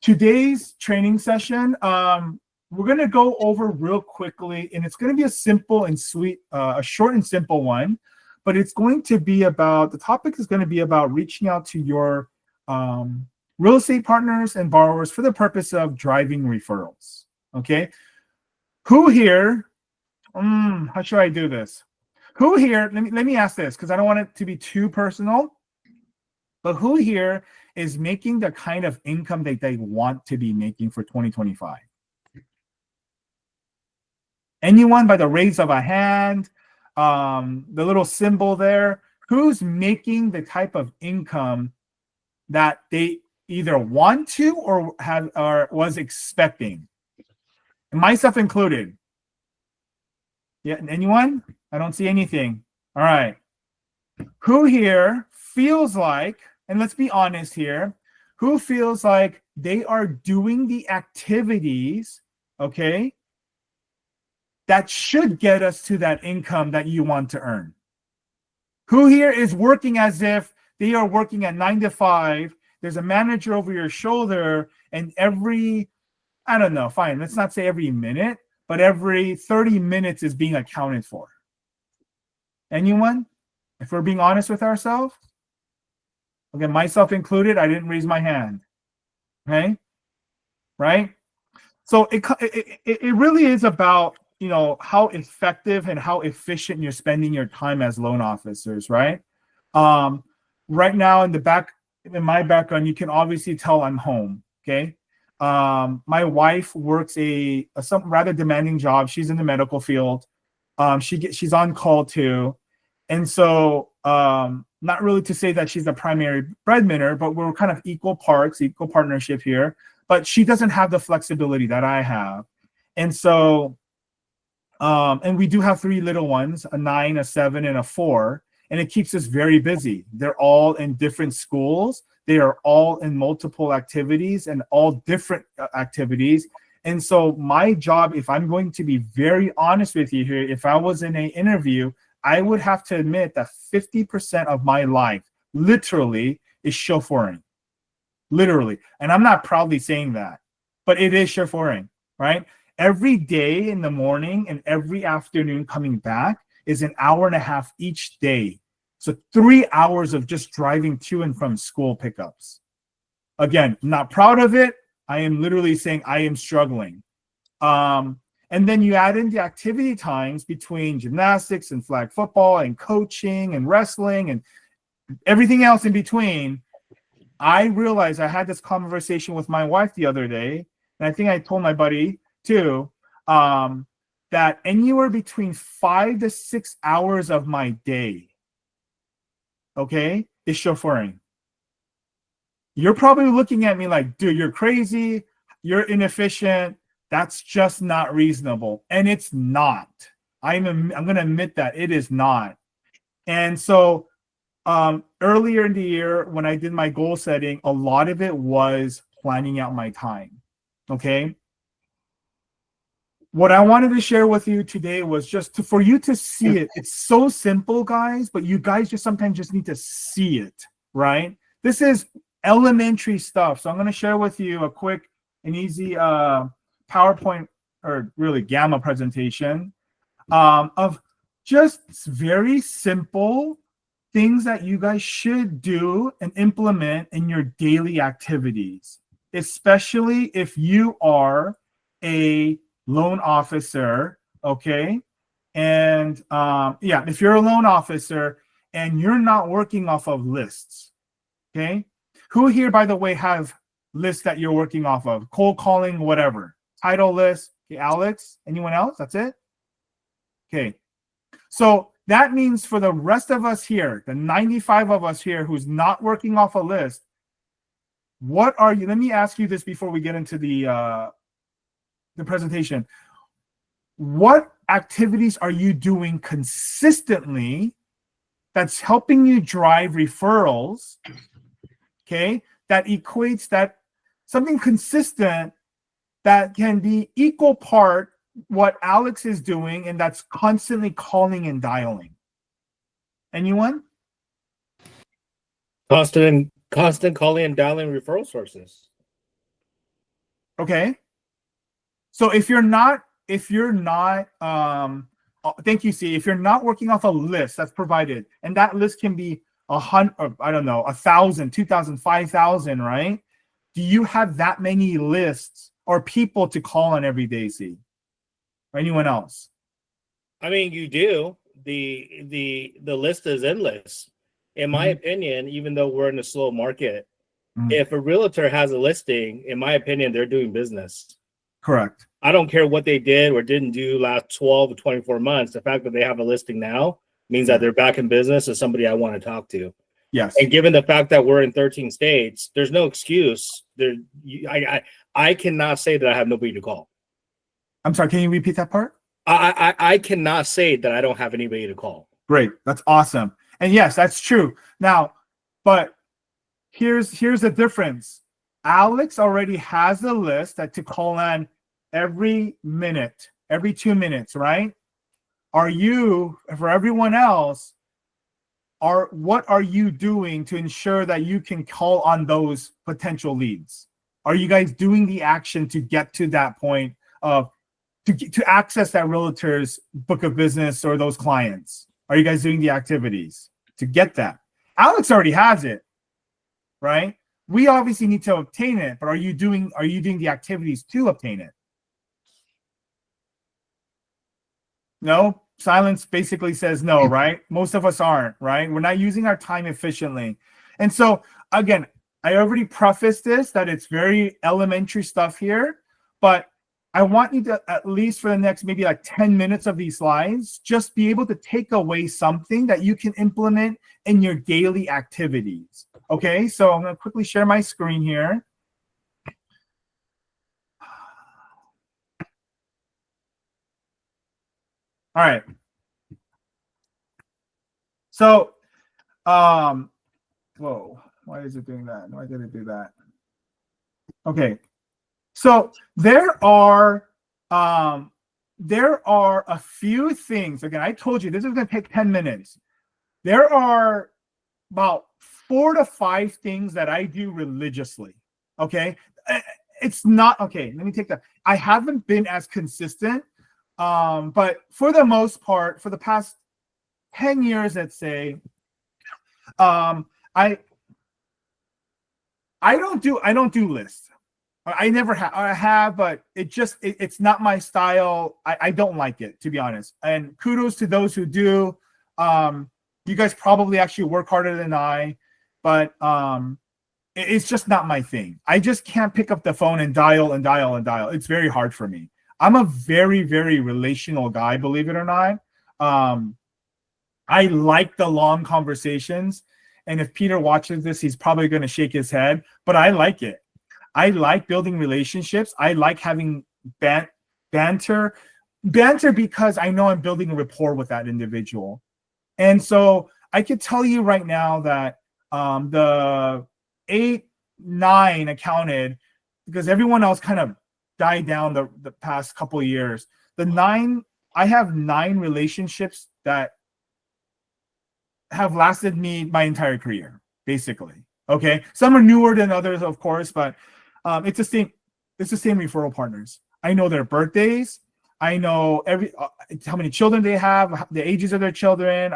today's training session, we're going to go over real quickly, and it's going to be a simple and sweet, a short and simple one, but it's going to be about, the topic is going to be about reaching out to your real estate partners and borrowers for the purpose of driving referrals. Okay. Who here, how should I do this? Who here, let me ask this because I don't want it to be too personal, but who here is making the kind of income that they want to be making for 2025? Anyone by the raise of a hand, the little symbol there, who's making the type of income that they either want to or have or was expecting? Myself included. Yeah, anyone? I don't see anything. All right. Who here feels like, and let's be honest here, who feels like they are doing the activities, okay, that should get us to that income that you want to earn? Who here is working as if they are working at 9 to 5, there's a manager over your shoulder, and every, I don't know, fine, let's not say every minute, but every 30 minutes is being accounted for? Anyone? If we're being honest with ourselves? Okay, myself included, I didn't raise my hand. Okay? Right? So it really is about, you know, how effective and how efficient you're spending your time as loan officers, right? Right now in my background, you can obviously tell I'm home. Okay. My wife works some rather demanding job. She's in the medical field. She's on call too. And so not really to say that she's the primary breadwinner, but we're kind of equal parts, equal partnership here. But she doesn't have the flexibility that I have. And so, and we do have 3 little ones, a 9, a 7, and a 4. And it keeps us very busy. They're all in different schools. They are all in multiple activities and all different activities. And so my job, if I'm going to be very honest with you here, if I was in an interview, I would have to admit that 50% of my life literally is chauffeuring. Literally. And I'm not proudly saying that, but it is chauffeuring, right? Every day in the morning and every afternoon coming back is an hour and a half each day. So 3 hours of just driving to and from school pickups. Again, not proud of it. I am literally saying I am struggling. And then you add in the activity times between gymnastics and flag football and coaching and wrestling and everything else in between. I realized I had this conversation with my wife the other day, and I think I told my buddy too, that anywhere between 5 to 6 hours of my day, okay, is chauffeuring. You're probably looking at me like, dude, you're crazy, you're inefficient, that's just not reasonable. And it's not. I'm going to admit that it is not. And so earlier in the year, when I did my goal setting, a lot of it was planning out my time, okay? What I wanted to share with you today was just for you to see it. It's so simple, guys, but you guys just sometimes just need to see it, right? This is elementary stuff. So I'm going to share with you a quick and easy PowerPoint or really Gamma presentation of just very simple things that you guys should do and implement in your daily activities, especially if you are a loan officer, okay? And yeah, if you're a loan officer and you're not working off of lists, okay? Who here, by the way, have lists that you're working off of? Cold calling, whatever. Title list. Okay, Alex, anyone else? That's it? Okay. So that means for the rest of us here, the 95 of us here who's not working off a list, what are you? Let me ask you this before we get into the presentation. What activities are you doing consistently that's helping you drive referrals? Okay, that equates that something consistent that can be equal part what Alex is doing, and that's constantly calling and dialing. Anyone? Constant calling and dialing referral sources. Okay. So if you're not, thank you, C. If you're not working off a list that's provided, and that list can be 100, I don't know, 1,000, 2,000, 5,000, right? Do you have that many lists or people to call on every day, C? Or anyone else? I mean, you do. The list is endless. In my opinion, even though we're in a slow market, if a realtor has a listing, in my opinion, they're doing business. Correct. I don't care what they did or didn't do last 12 to 24 months. The fact that they have a listing now means that they're back in business as somebody I want to talk to. Yes. And given the fact that we're in 13 states, there's no excuse. I cannot say that I have nobody to call. I'm sorry, can you repeat that part? I cannot say that I don't have anybody to call. Great. That's awesome. And yes, that's true. Now, but here's the difference. Alex already has a list that to call on every minute, every 2 minutes, right? Are you, for everyone else, what are you doing to ensure that you can call on those potential leads? Are you guys doing the action to get to that point of to access that realtor's book of business or those clients? Are you guys doing the activities to get that? Alex already has it, right? We obviously need to obtain it, but are you doing the activities to obtain it? No? Silence basically says no, right? Most of us aren't, right? We're not using our time efficiently. And so, again, I already prefaced this that it's very elementary stuff here, but I want you to, at least for the next maybe like 10 minutes of these slides, just be able to take away something that you can implement in your daily activities. Okay, so I'm going to quickly share my screen here. All right. So, whoa, why is it doing that? Why did it do that? Okay. So there are a few things. Again, I told you this is going to take 10 minutes. There are about 4 to 5 things that I do religiously. Okay. It's not okay. Let me take that. I haven't been as consistent. But for the most part, for the past 10 years, let's say, I don't do lists. I never have. I have, but it's not my style. I don't like it, to be honest. And kudos to those who do. You guys probably actually work harder than I, but it's just not my thing. I just can't pick up the phone and dial and dial and dial. It's very hard for me. I'm a very, very relational guy, believe it or not. I like the long conversations. And if Peter watches this, he's probably going to shake his head, but I like it. I like building relationships. I like having banter because I know I'm building a rapport with that individual. And so I could tell you right now that the 8, 9 accounted because everyone else kind of died down the past couple of years. I have 9 relationships that have lasted me my entire career, basically. Okay, some are newer than others, of course, but it's the same referral partners. I know their birthdays. I know how many children they have, the ages of their children.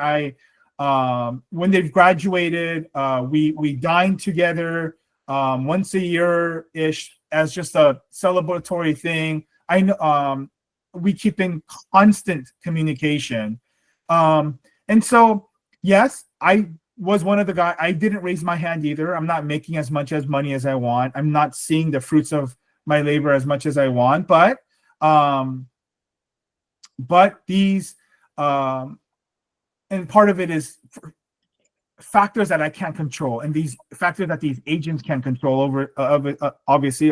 When they've graduated, we dine together once a year ish as just a celebratory thing. I know we keep in constant communication, and so yes, I was one of the guys. I didn't raise my hand either. I'm not making as much as money as I want. I'm not seeing the fruits of my labor as much as I want, but these and part of it is factors that I can't control, and these factors that these agents can't control over obviously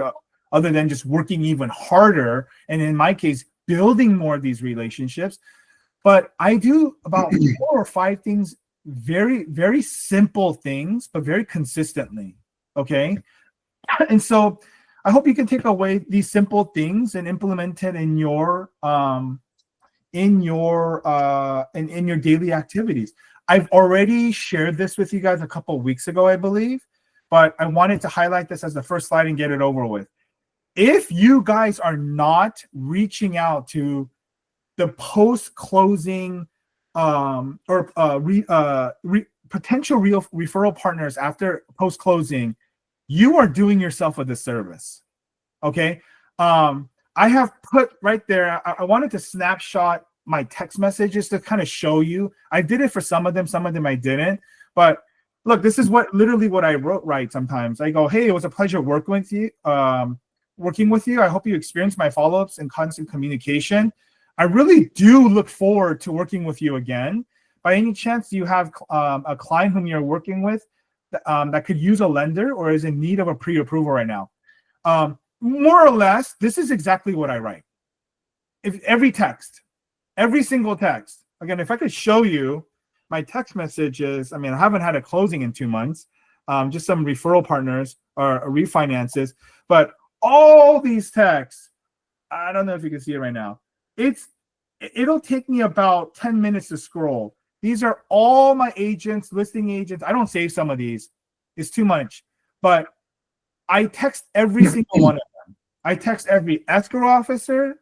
other than just working even harder, and in my case building more of these relationships. But I do about 4 or 5 things, very, very simple things, but very consistently. Okay. And so I hope you can take away these simple things and implement it in your daily activities. I've already shared this with you guys a couple of weeks ago, I believe, but I wanted to highlight this as the first slide and get it over with. if you guys are not reaching out to the post-closing potential real referral partners after post-closing, you are doing yourself a disservice. Okay. I have put right there, I wanted to snapshot my text messages to kind of show you. I did it for some of them I didn't. But look, this is literally what I write sometimes. I go, hey, it was a pleasure working with you. I hope you experienced my follow-ups and constant communication. I really do look forward to working with you again. By any chance, do you have a client whom you're working with that could use a lender or is in need of a pre-approval right now? More or less, this is exactly what I write. If every single text. Again, if I could show you my text messages, I mean, I haven't had a closing in 2 months, just some referral partners or refinances, but all these texts, I don't know if you can see it right now. It'll take me about 10 minutes to scroll. These are all my agents, listing agents. I don't save some of these. It's too much, but I text every single one of them. I text every escrow officer,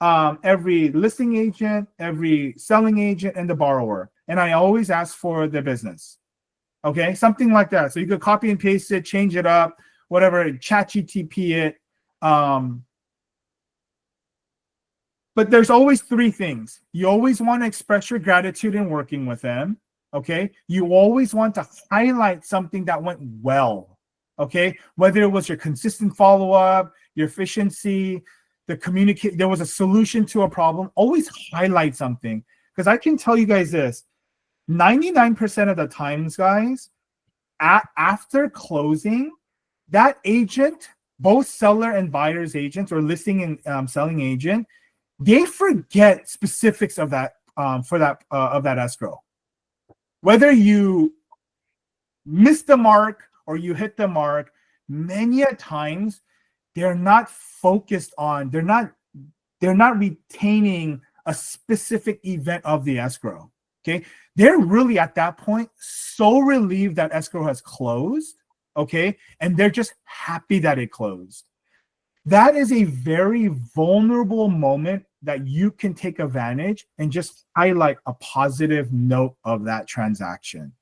every listing agent, every selling agent, and the borrower. And I always ask for the business. Okay, something like that. So you could copy and paste it, change it up, whatever, ChatGTP it. But there's always 3 things. You always want to express your gratitude in working with them. Okay, you always want to highlight something that went well. Okay, whether it was your consistent follow-up, your efficiency, there was a solution to a problem. Always highlight something, because I can tell you guys this: 99% of the times, guys, after closing, that agent, both seller and buyer's agents or listing and selling agent, they forget specifics of that of that escrow. Whether you miss the mark or you hit the mark, many a times they're not focused on, they're not retaining a specific event of the escrow. Okay, they're really at that point so relieved that escrow has closed. Okay, and they're just happy that it closed. That is a very vulnerable moment that you can take advantage and just highlight a positive note of that transaction.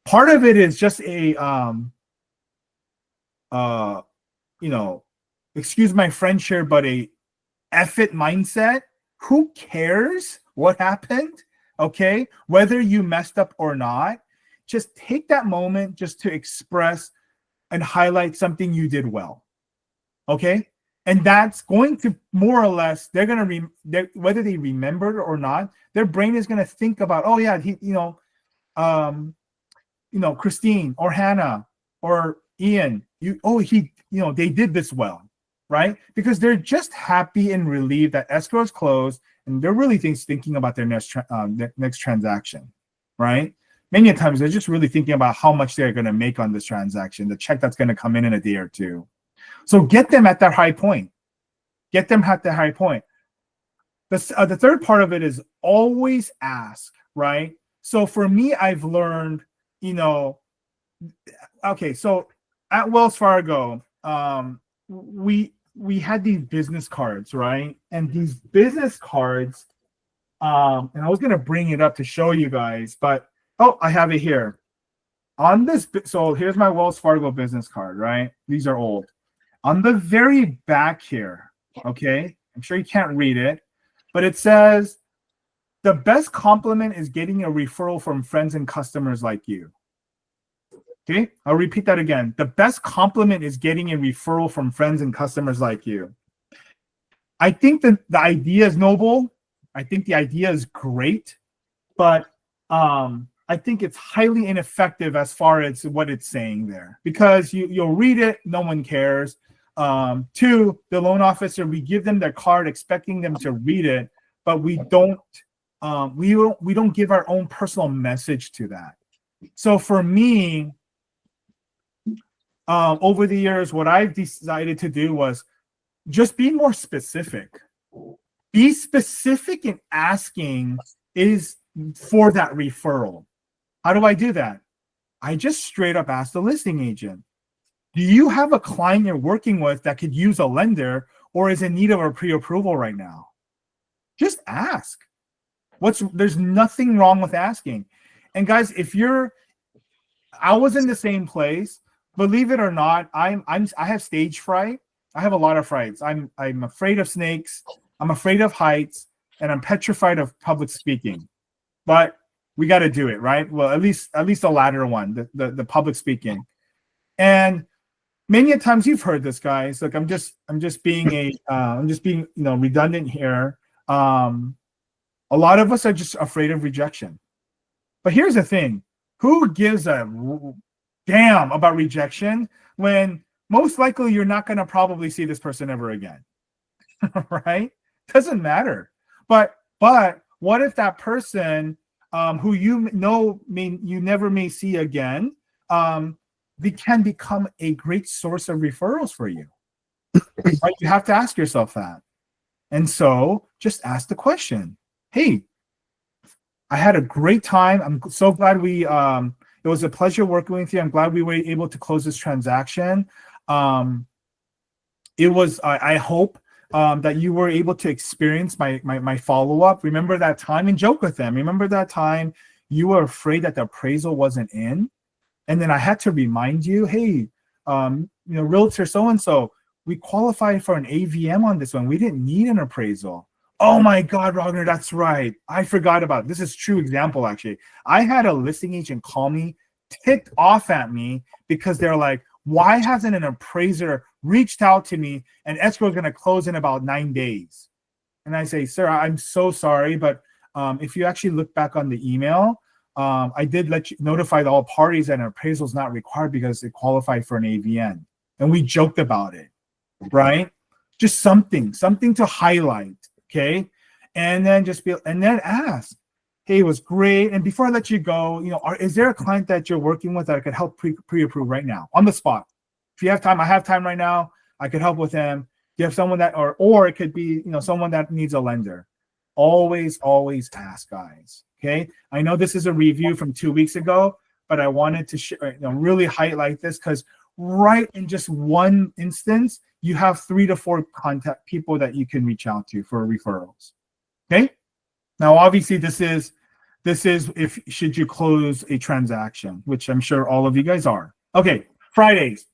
Part of it is just a excuse my French here, but a F it mindset. Who cares what happened? Okay, whether you messed up or not, just take that moment just to express and highlight something you did well. Okay, and that's going to more or less, they're going to whether they remembered or not, their brain is going to think about, oh yeah, Christine or Hannah or Ian, they did this well, right? Because they're just happy and relieved that escrow is closed, and they're really thinking about their next transaction, right? Many times they're just really thinking about how much they're going to make on this transaction, the check that's going to come in a day or two. So get them at that high point. Get them at the high point. The third part of it is always ask, right? So for me, I've learned, okay, so at Wells Fargo, we had these business cards, right? And these business cards, and I was going to bring it up to show you guys, but I have it here. On this, so here's my Wells Fargo business card, right? These are old. On the very back here, okay, I'm sure you can't read it, but it says, the best compliment is getting a referral from friends and customers like you. Okay, I'll repeat that again. The best compliment is getting a referral from friends and customers like you. I think that the idea is noble. I think the idea is great, but I think it's highly ineffective as far as what it's saying there, because you'll read it, no one cares. 2, the loan officer, we give them their card expecting them to read it, but we don't give our own personal message to that. So for me, over the years, what I've decided to do was just be more specific. Be specific in asking is for that referral. How do I do that? I just straight up ask the listing agent, Do you have a client you're working with that could use a lender or is in need of a pre-approval right now? Just ask. There's nothing wrong with asking. And guys, I was in the same place. Believe it or not, I have stage fright. I have a lot of frights. I'm afraid of snakes. I'm afraid of heights, and I'm petrified of public speaking. But we got to do it, right? Well, at least the latter one, the public speaking. And many times you've heard this, guys. Look, I'm just being redundant here. A lot of us are just afraid of rejection. But here's the thing. Who gives a damn about rejection when most likely you're not going to probably see this person ever again? Right? Doesn't matter. But what if that person who you never may see again, they can become a great source of referrals for you? Right? You have to ask yourself that. And so just ask the question. Hey, I had a great time. I'm so glad it was a pleasure working with you. I'm glad we were able to close this transaction. I hope that you were able to experience my follow-up. Remember that time, and joke with them. Remember that time you were afraid that the appraisal wasn't in? And then I had to remind you, hey, realtor so-and-so, we qualified for an AVM on this one. We didn't need an appraisal. Oh my God, Ragnar, that's right. I forgot about it. This is a true example, actually. I had a listing agent call me, ticked off at me because they're like, why hasn't an appraiser reached out to me and escrow is going to close in about 9 days? And I say, sir, I'm so sorry, but if you actually look back on the email, I did let you notify all parties that an appraisal is not required because they qualified for an AVN. And we joked about it, right? Just something to highlight. Okay. And then ask, hey, it was great. And before I let you go, is there a client that you're working with that I could help pre-approve right now on the spot? If you have time, I have time right now. I could help with them. You have someone that, or it could be, someone that needs a lender. Always ask, guys. Okay. I know this is a review from 2 weeks ago, but I wanted to really highlight this because right in just one instance, you have 3 to 4 contact people that you can reach out to for referrals. Okay. Now, obviously, this is should you close a transaction, which I'm sure all of you guys are. Okay. Fridays.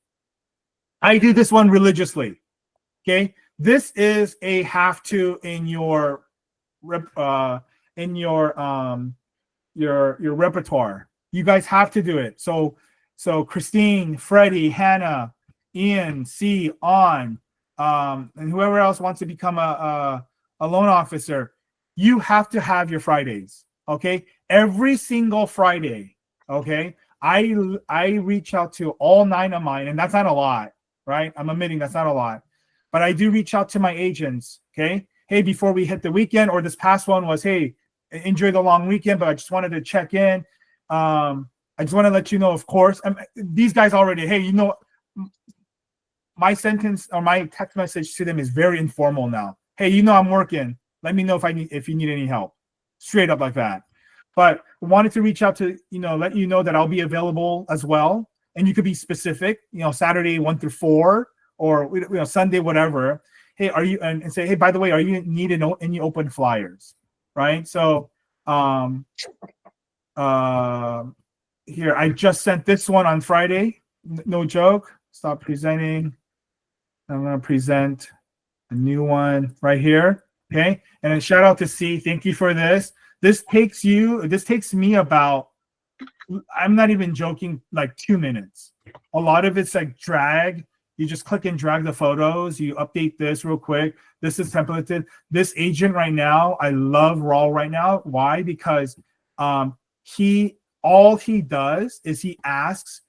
I do this one religiously. Okay. This is a have to in your repertoire. You guys have to do it. So Christine, Freddie, Hannah, Ian, C, and whoever else wants to become a loan officer, you have to have your Fridays. Okay, every single Friday. Okay, I reach out to all 9 of mine, and that's not a lot, right? I'm admitting that's not a lot, but I do reach out to my agents. Okay, hey, before we hit the weekend, or this past one was, hey, enjoy the long weekend, but I just wanted to check in. I just want to let you know, of course, these guys already, hey, my sentence or my text message to them is very informal now. Hey, I'm working. Let me know if you need any help. Straight up like that. But wanted to reach out to, let you know that I'll be available as well. And you could be specific, Saturday 1 through 4 or, Sunday, whatever. Hey, are you, and say, hey, by the way, are you needing any open flyers? Right. So, here, I just sent this one on Friday. No joke. Stop presenting. I'm going to present a new one right here. Okay. And then shout out to C. Thank you for this. This takes me about, I'm not even joking, like 2 minutes. A lot of it's like drag. You just click and drag the photos. You update this real quick. This is templated. This agent right now, I love Raul right now. Why? Because all he does is he asks,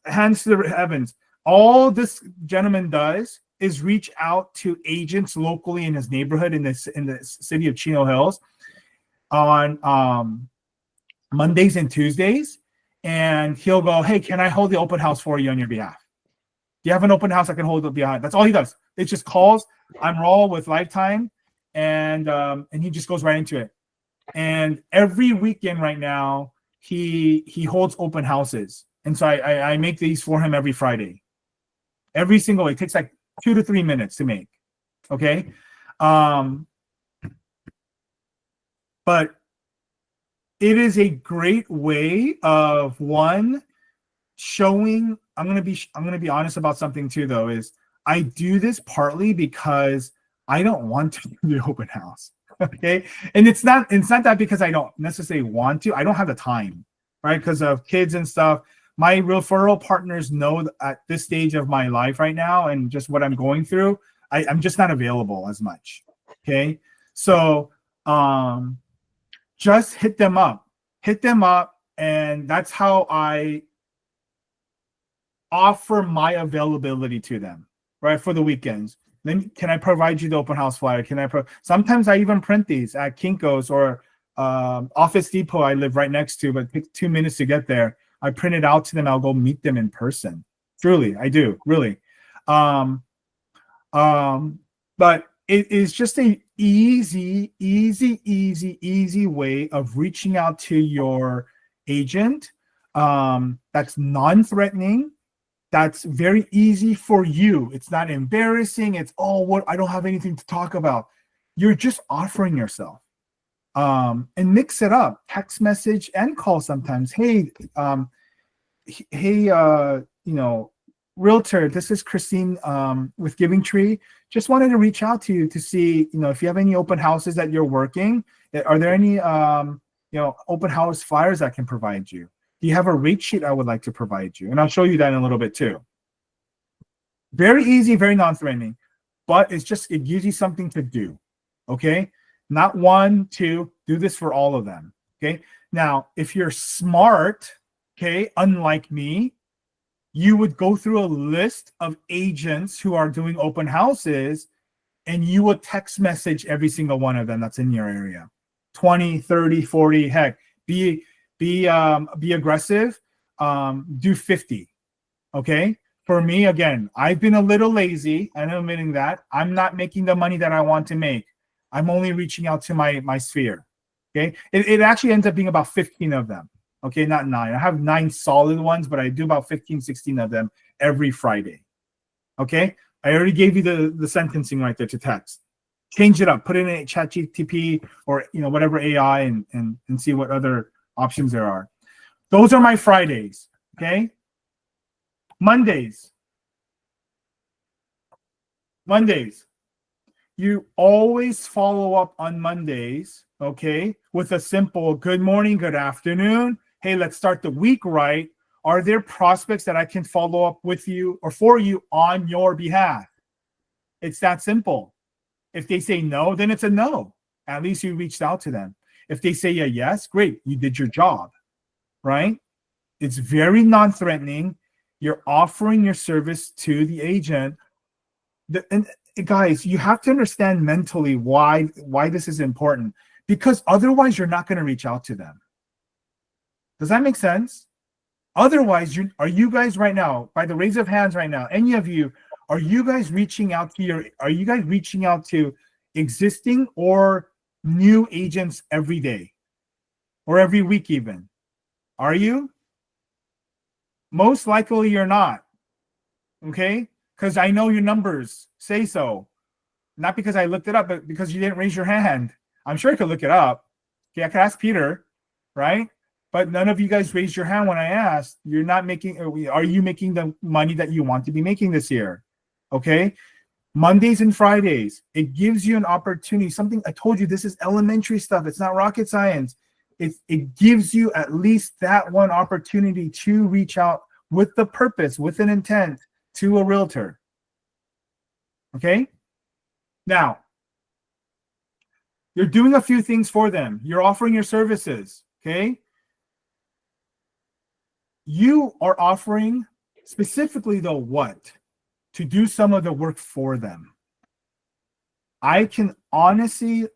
hands to the heavens. All this gentleman does is reach out to agents locally in his neighborhood in the city of Chino Hills on Mondays and Tuesdays, and he'll go, hey, can I hold the open house for you on your behalf? Do you have an open house I can hold it behind? That's all he does. It just calls. I'm Raul with Lifetime, and he just goes right into it. And every weekend right now, he holds open houses. And so I make these for him every Friday. Every single way. It takes like 2 to 3 minutes to make. Okay. But it is a great way of showing. I'm gonna be honest about something too, though, is I do this partly because I don't want to do the open house. Okay. And it's not that because I don't necessarily want to. I don't have the time, right? Because of kids and stuff. My referral partners know at this stage of my life right now and just what I'm going through, I'm just not available as much. Okay. So just hit them up. And that's how I offer my availability to them, right? For the weekends. Then can I provide you the open house flyer? Sometimes I even print these at Kinko's or Office Depot I live right next to, but it takes 2 minutes to get there. I print it out to them. I'll go meet them in person. Truly, I do, really. But it is just a easy way of reaching out to your agent. That's non-threatening. That's very easy for you. It's not embarrassing. It's I don't have anything to talk about. You're just offering yourself. And mix it up, text message and call sometimes. Hey, realtor, this is Christine with Giving Tree. Just wanted to reach out to you to see, if you have any open houses that you're working. Are there any, open house flyers I can provide you? Do you have a rate sheet I would like to provide you? And I'll show you that in a little bit too. Very easy, very non-threatening, but it gives you something to do. Okay. Not 1, 2, do this for all of them. Okay. Now, if you're smart, okay, unlike me, you would go through a list of agents who are doing open houses and you would text message every single one of them that's in your area. 20, 30, 40, heck, be aggressive. Do 50. Okay. For me, again, I've been a little lazy. I'm admitting that. I'm not making the money that I want to make. I'm only reaching out to my sphere. Okay. It actually ends up being about 15 of them. Okay. Not 9. I have 9 solid ones, but I do about 15, 16 of them every Friday. Okay. I already gave you the sentencing right there to text. Change it up. Put it in a ChatGPT or whatever AI and see what other options there are. Those are my Fridays. Okay. Mondays. You always follow up on Mondays, okay, with a simple good morning, good afternoon. Hey, let's start the week right. Are there prospects that I can follow up with you or for you on your behalf? It's that simple. If they say no, then it's a no. At least you reached out to them. If they say a yes, great, you did your job, right? It's very non-threatening. You're offering your service to the agent. And guys, you have to understand mentally why this is important, because otherwise you're not going to reach out to them. Does that make sense? Otherwise, are you guys right now, by the raise of hands right now, any of you, are you guys reaching out to existing or new agents every day or every week even? Are you? Most likely you're not. Okay? Because I know your numbers say so. Not because I looked it up, but because you didn't raise your hand. I'm sure I could look it up. Okay, I could ask Peter, right? But none of you guys raised your hand when I asked. Are you making the money that you want to be making this year? Okay? Mondays and Fridays, it gives you an opportunity. Something I told you, this is elementary stuff. It's not rocket science. It gives you at least that one opportunity to reach out with the purpose, with an intent to a realtor. Okay? Now, you're doing a few things for them. You're offering your services. Okay? You are offering specifically, though, what? To do some of the work for them. I can honestly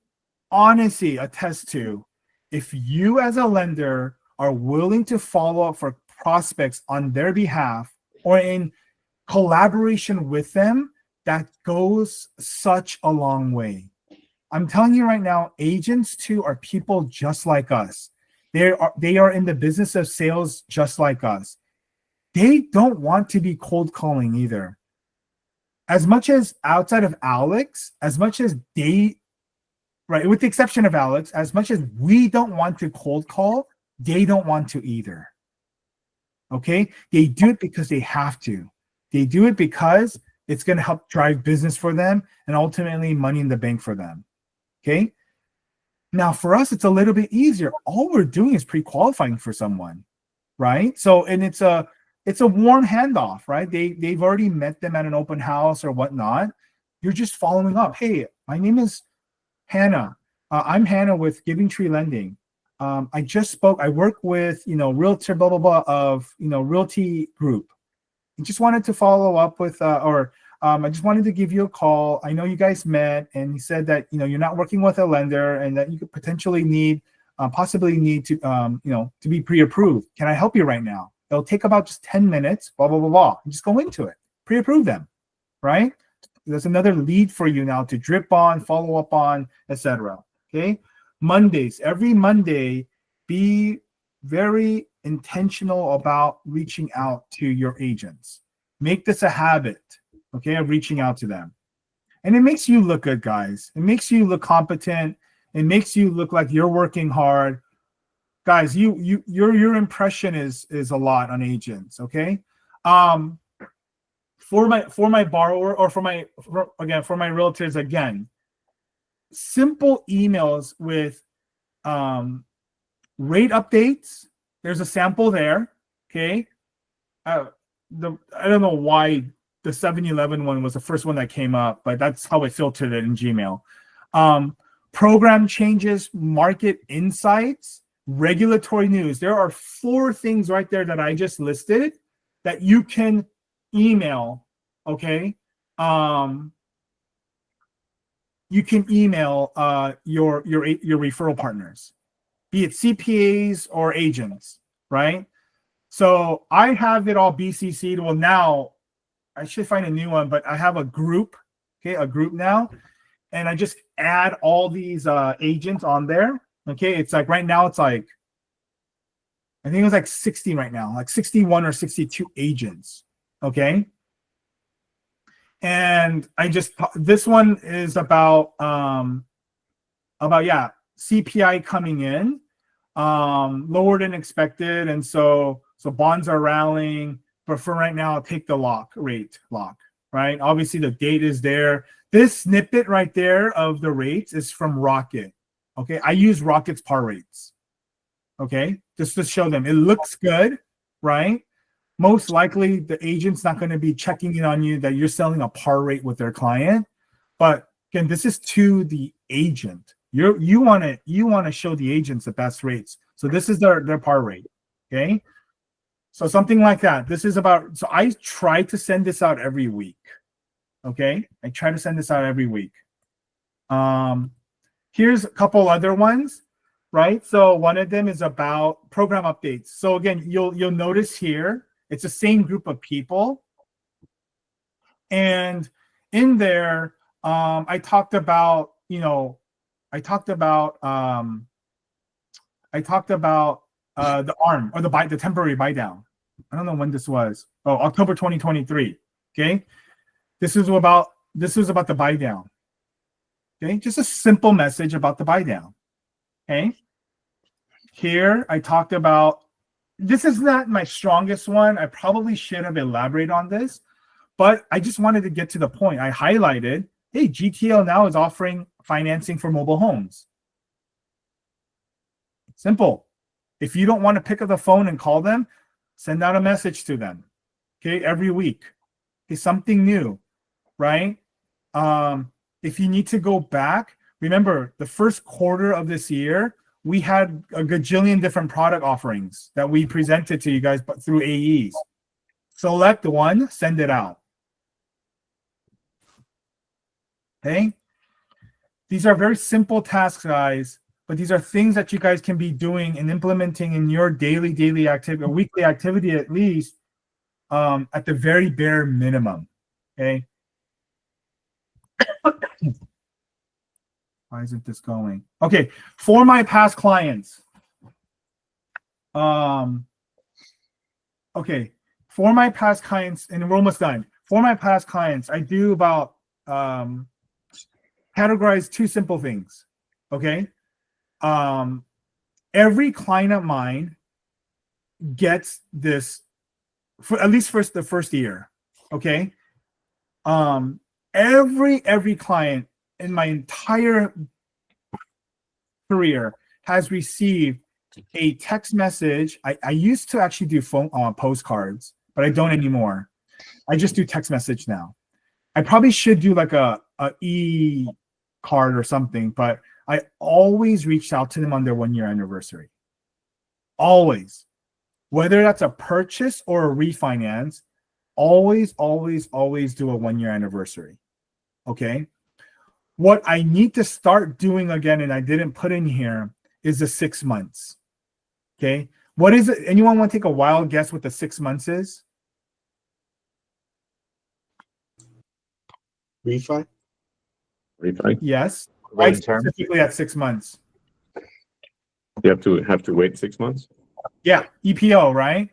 attest to, if you as a lender are willing to follow up for prospects on their behalf or in collaboration with them, that goes such a long way. I'm telling you right now, agents too are people just like us. They are in the business of sales just like us. they don't want to be cold calling either. As much as outside of Alex, as much as they, right, with the exception of Alex, as much as we don't want to cold call, they don't want to either. Okay? They do it because they have to. They do it because it's going to help drive business for them and ultimately money in the bank for them. Okay? Now, for us, it's a little bit easier. All we're doing is pre-qualifying for someone, right? So, and it's a warm handoff, right? They've already met them at an open house or whatnot. You're just following up. Hey, my name is Hannah. I'm Hannah with Giving Tree Lending. I just spoke. I work with realtor blah blah blah of Realty Group. I just wanted to follow up with I just wanted to give you a call. I know you guys met, and you said that you're not working with a lender, and that you could potentially possibly need to to be pre-approved. Can I help you right now? It'll take about just 10 minutes. Blah blah blah blah. And just go into it. Pre-approve them, right? There's another lead for you now to drip on, follow up on, etc. Okay. Mondays, every Monday, be very intentional about reaching out to your agents. Make this a habit, okay, of reaching out to them. And it makes you look good, guys. It makes you look competent. It makes you look like you're working hard. Guys, your impression is a lot on agents, okay? For my borrower or for my realtors, again, simple emails with rate updates. There's a sample there, okay? I don't know why the 7-Eleven one was the first one that came up, but that's how I filtered it in Gmail. Program changes, market insights, regulatory news. There are 4 things right there that I just listed that you can email, okay? You can email your referral partners, be it CPAs or agents, right? So I have it all BCC'd. Well, now I should find a new one, but I have a group, okay, a group now, and I just add all these agents on there. Okay, it's like right now it's like I think it was like 60 right now, like 61 or 62 agents. Okay. And this one is about CPI coming in lower than expected, and so bonds are rallying, but for right now I'll take the rate lock, right? Obviously the date is there. This snippet right there of the rates is from Rocket. Okay, I use Rocket's par rates, okay, just to show them it looks good, right? Most likely the agent's not going to be checking in on you that you're selling a par rate with their client. But again, this is to the agent. You want to show the agents the best rates. So this is their par rate. Okay. So something like that. So I try to send this out every week. Okay. I try to send this out every week. Here's a couple other ones. Right. So one of them is about program updates. So again, you'll notice here, it's the same group of people. And in there, I talked about the ARM or the temporary buy down. I don't know when this was. Oh, October 2023. Okay. This was about the buy down. Okay. Just a simple message about the buy down. Okay. Here I talked about, this is not my strongest one. I probably should have elaborated on this, but I just wanted to get to the point. I highlighted, hey, GTL now is offering financing for mobile homes. Simple. If you don't want to pick up the phone and call them, send out a message to them. Okay, every week. It's something new, right? If you need to go back, remember the first quarter of this year, we had a gajillion different product offerings that we presented to you guys through AEs. Select one, send it out. Okay? These are very simple tasks, guys, but these are things that you guys can be doing and implementing in your daily activity, or weekly activity at least, at the very bare minimum. Okay? Why isn't this going? Okay, for my past clients. Okay, for my past clients, and we're almost done. For my past clients, I do about categorize two simple things. Okay. Every client of mine gets this for at least the first year. Okay. Every client in my entire career has received a text message. I used to actually do phone postcards, but I don't anymore. I just do text message now. I probably should do like a e card or something, but I always reached out to them on their 1 year anniversary. Always. Whether that's a purchase or a refinance, always do a 1 year anniversary. Okay. What I need to start doing again, and I didn't put in here, is the 6 months. Okay. What is it? Anyone want to take a wild guess what the 6 months is? Refi? Yes. Wait Why term. specifically at 6 months? You have to wait 6 months. Yeah, EPO, right?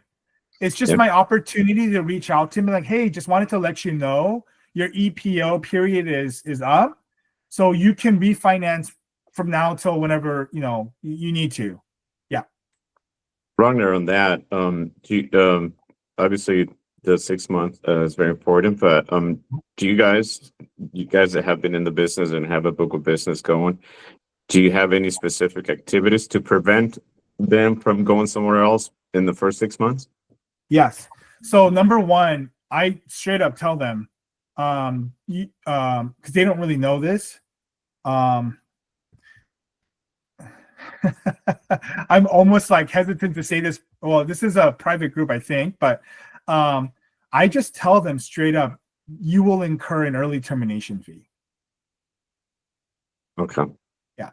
It's just Yep. my opportunity to reach out to him like, hey, just wanted to let you know your EPO period is up, so you can refinance from now till whenever you need to. Wrong on that. Obviously the 6 month is very important, but do you guys that have been in the business and have a book of business going, do you have any specific activities to prevent them from going somewhere else in the first 6 months? Yes. So number one, I straight up tell them, because they don't really know this. I'm almost like hesitant to say this. Well, this is a private group, I think, but I just tell them straight up, you will incur an early termination fee. Okay. Yeah.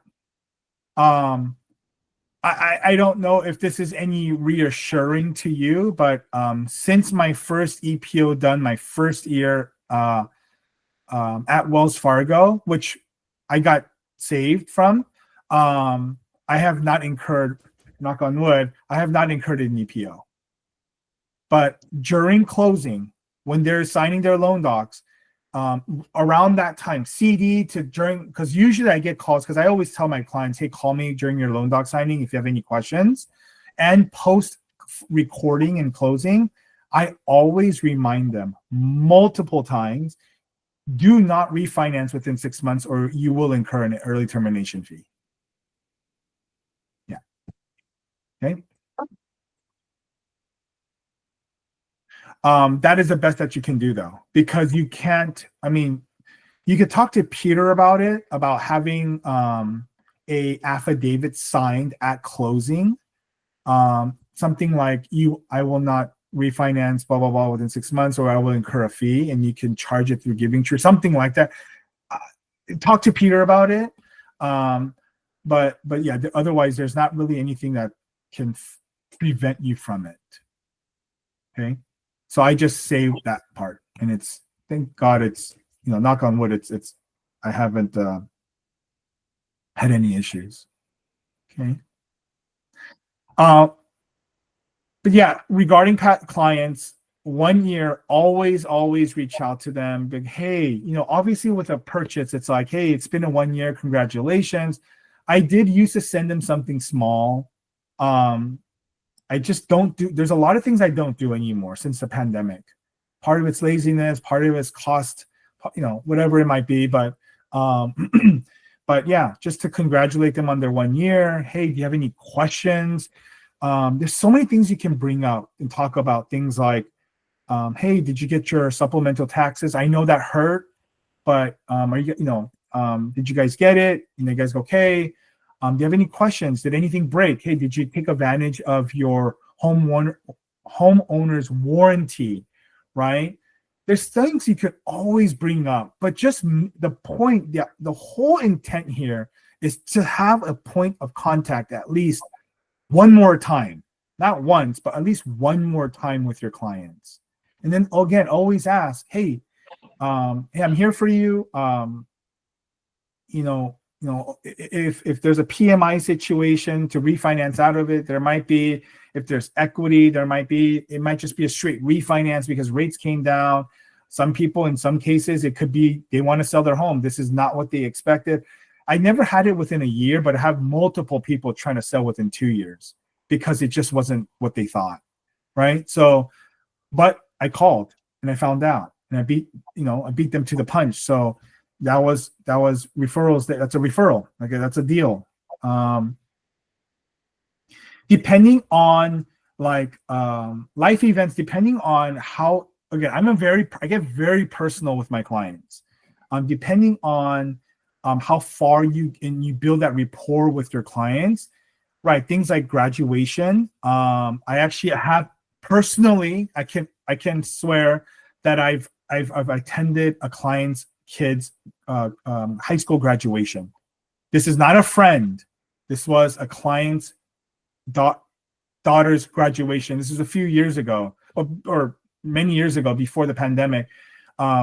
I don't know if this is any reassuring to you, but since my first EPO done my first year at Wells Fargo, which I got saved from, I have not incurred, knock on wood, I have not incurred an EPO. But during closing, when they're signing their loan docs, around that time, CD to during, because usually I get calls, because I always tell my clients, hey, call me during your loan doc signing if you have any questions. And post recording and closing, I always remind them multiple times, do not refinance within 6 months or you will incur an early termination fee. Yeah. Okay. That is the best that you can do, though, because you can't, you could talk to Peter about it, about having a affidavit signed at closing, something like I will not refinance blah blah blah within 6 months, or I will incur a fee, and you can charge it through Giving Tree, something like that. Talk to Peter about it, but yeah, otherwise there's not really anything that can prevent you from it. Okay, so I just say that part, and it's, thank God, it's, knock on wood, it's I haven't had any issues. Okay. But yeah, regarding clients, 1 year, always reach out to them. But hey, obviously with a purchase, it's like, hey, it's been a 1 year, congratulations. I did used to send them something small. I just don't do, there's a lot of things I don't do anymore since the pandemic. Part of it's laziness, part of it's cost, whatever it might be. But but yeah, just to congratulate them on their 1 year. Hey, do you have any questions? There's so many things you can bring up and talk about, things like, hey, did you get your supplemental taxes? I know that hurt, but are you, did you guys get it? You guys okay? Do you have any questions? Did anything break? Hey, did you take advantage of your homeowner's warranty? Right? There's things you could always bring up, but just the point, the whole intent here is to have a point of contact at least one more time, not once, but at least one more time with your clients. And then again, always ask, hey, I'm here for you. if there's a PMI situation to refinance out of it, there might be, if there's equity, it might just be a straight refinance because rates came down. Some people, in some cases, it could be they want to sell their home. This is not what they expected. I never had it within a year, but I have multiple people trying to sell within 2 years because it just wasn't what they thought, right? So, but I called and I found out, and I beat them to the punch. So that was referrals. That's a referral. Okay, that's a deal. Depending on life events, depending on how, again, I get very personal with my clients. Depending on how far you build that rapport with your clients, right? Things like graduation. I actually have personally, I can swear that I've attended a client's kid's high school graduation. This is not a friend. This was a client's daughter's graduation. This was a few years ago, or many years ago, before the pandemic.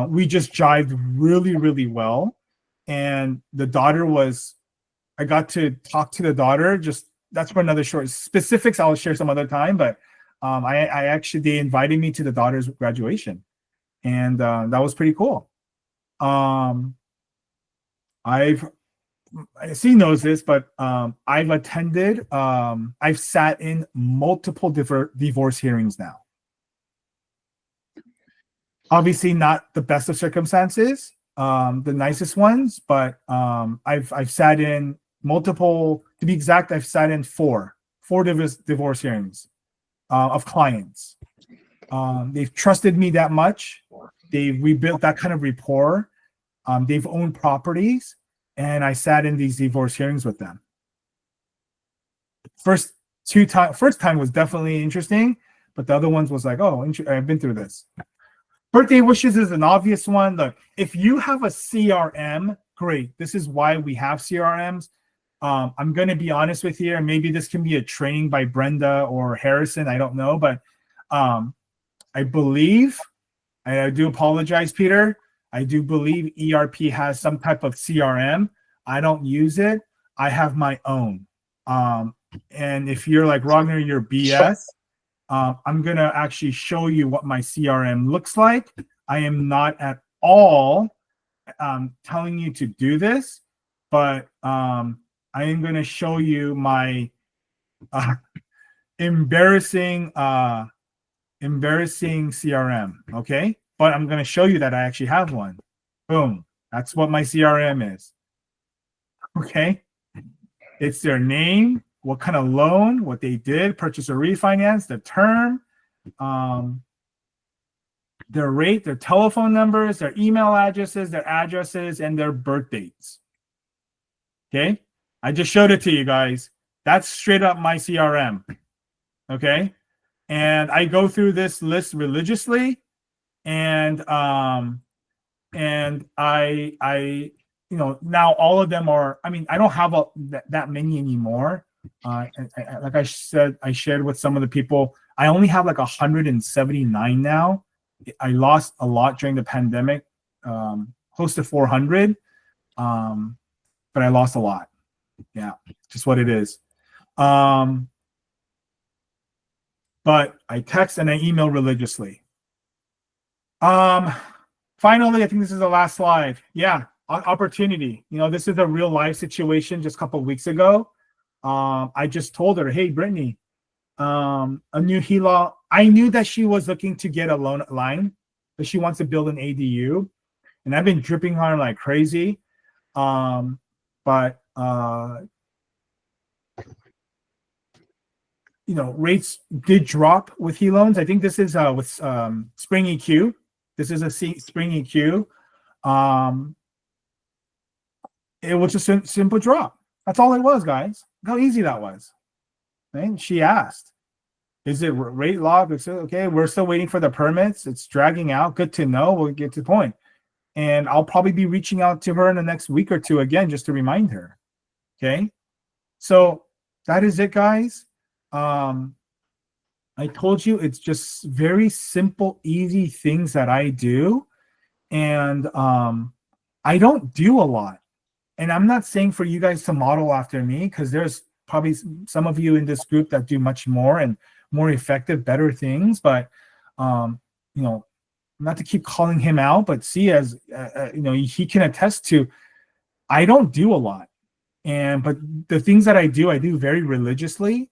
We just jived really, really well. And the daughter I got to talk to the daughter. That's for another short specifics. I'll share some other time. But they invited me to the daughter's graduation, and that was pretty cool. She knows this, but I've sat in multiple divorce hearings now. Obviously not the best of circumstances, the nicest ones, but I've sat in multiple, to be exact, I've sat in four divorce hearings of clients. They've trusted me that much. They've rebuilt that kind of rapport. They've owned properties, and I sat in these divorce hearings with them. First time was definitely interesting, but the other ones was like, oh, I've been through this. Birthday wishes is an obvious one. Look, if you have a CRM, great. This is why we have CRMs. I'm going to be honest with you, and maybe this can be a training by Brenda or Harrison. I don't know, but I believe, and I do apologize, Peter, I do believe ERP has some type of CRM. I don't use it. I have my own. And if you're like, Ragnar, you're BS, I'm going to actually show you what my CRM looks like. I am not at all telling you to do this, but I am going to show you my embarrassing CRM, okay? But I'm going to show you that I actually have one. Boom. That's what my CRM is. Okay? It's their name, what kind of loan, what they did, purchase or refinance, the term, their rate, their telephone numbers, their email addresses, their addresses, and their birth dates. Okay? I just showed it to you guys. That's straight up my CRM. Okay? And I go through this list religiously, and I now all of them are, I don't have that many anymore. Like I said, I shared with some of the people, I only have like 179 now. I lost a lot during the pandemic, close to 400, but I lost a lot. Yeah, just what it is. But I text and I email religiously. Finally, I think this is the last slide. Yeah, opportunity. This is a real life situation just a couple of weeks ago. I just told her, hey, Brittany, a new HELOC. I knew that she was looking to get a loan line, that she wants to build an ADU. And I've been dripping on her like crazy. But rates did drop with HE loans. I think this is with Spring EQ. This is a Spring EQ. It was just a simple drop. That's all it was, guys. Look how easy that was. Right? She asked, is it rate locked? It's okay. We're still waiting for the permits. It's dragging out. Good to know. We'll get to the point. And I'll probably be reaching out to her in the next week or two again, just to remind her. Okay. So that is it, guys. I told you it's just very simple, easy things that I do. And I don't do a lot. and I'm not saying for you guys to model after me, because there's probably some of you in this group that do much more and more effective, better things. But you know, not to keep calling him out, but see, as you know, he can attest to, I don't do a lot, but the things that I do very religiously.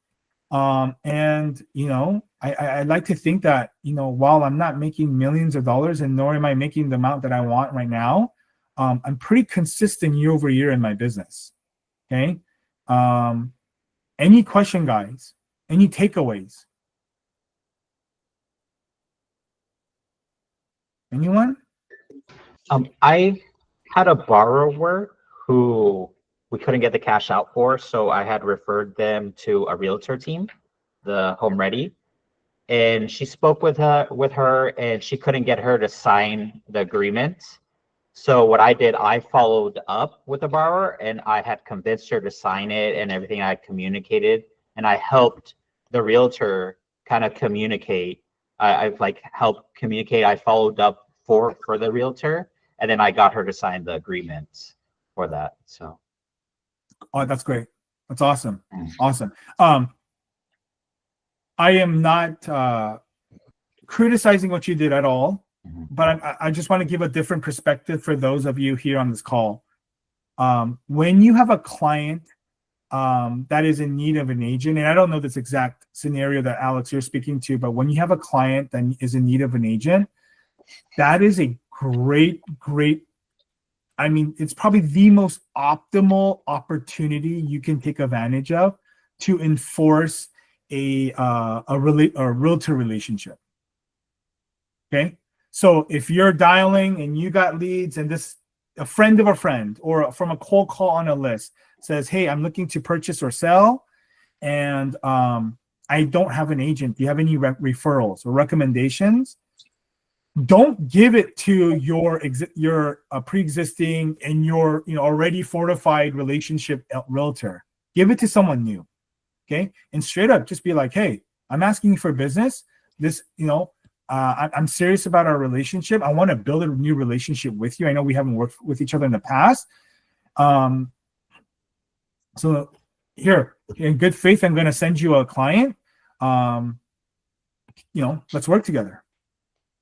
And you know, I like to think that, you know, while I'm not making millions of dollars, and nor am I making the amount that I want right now, I'm pretty consistent year over year in my business. Okay. Any question, guys? Any takeaways? Anyone? I had a borrower who we couldn't get the cash out for, so I had referred them to a realtor team, the Home Ready, and she spoke with her, and she couldn't get her to sign the agreement. So what I did, I followed up with the borrower, and I had convinced her to sign it and everything. I had communicated, and I helped the realtor kind of communicate. I've like helped communicate. I followed up for the realtor, and then I got her to sign the agreement for that. So, oh, that's great. That's awesome. Awesome. I am not criticizing what you did at all, but I just want to give a different perspective for those of you here on this call. When you have a client that is in need of an agent, and I don't know this exact scenario that Alex you're speaking to, but when you have a client that is in need of an agent, that is a great, I mean, it's probably the most optimal opportunity you can take advantage of to enforce a realtor relationship. Okay, so if you're dialing and you got leads, and a friend of a friend or from a cold call on a list says, "Hey, I'm looking to purchase or sell, and I don't have an agent. Do you have any referrals or recommendations?" Don't give it to your pre-existing and your already fortified relationship realtor. Give it to someone new. Okay, and straight up just be like, "Hey, I'm asking you for business. This, I'm serious about our relationship. I want to build a new relationship with you. I know we haven't worked with each other in the past. So here, in good faith, I'm going to send you a client. Let's work together."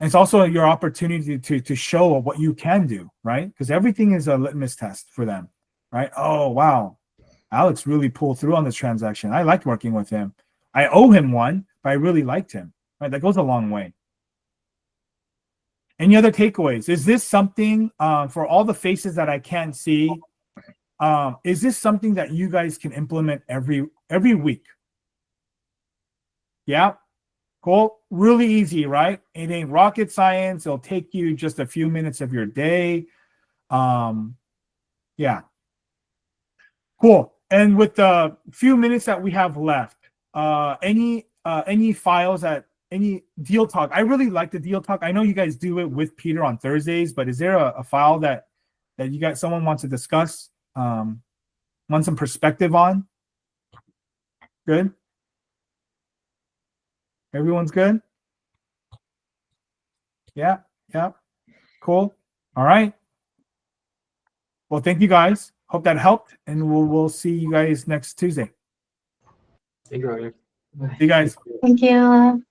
And it's also your opportunity to show what you can do, right? Because everything is a litmus test for them, right? Oh, wow, Alex really pulled through on this transaction. I liked working with him. I owe him one, but I really liked him. Right? That goes a long way. Any other takeaways? Is this something for all the faces that I can't see? Is this something that you guys can implement every week? Yeah. Cool. Really easy, right? It ain't rocket science. It'll take you just a few minutes of your day. Yeah. Cool. And with the few minutes that we have left, any files any deal talk? I really like the deal talk. I know you guys do it with Peter on Thursdays, but is there a file that you guys, someone wants to discuss? Want some perspective on? Good. Everyone's good? Yeah. Cool. All right. Well, thank you guys. Hope that helped, and we'll see you guys next Tuesday. thank you, Roger. See you guys. Thank you.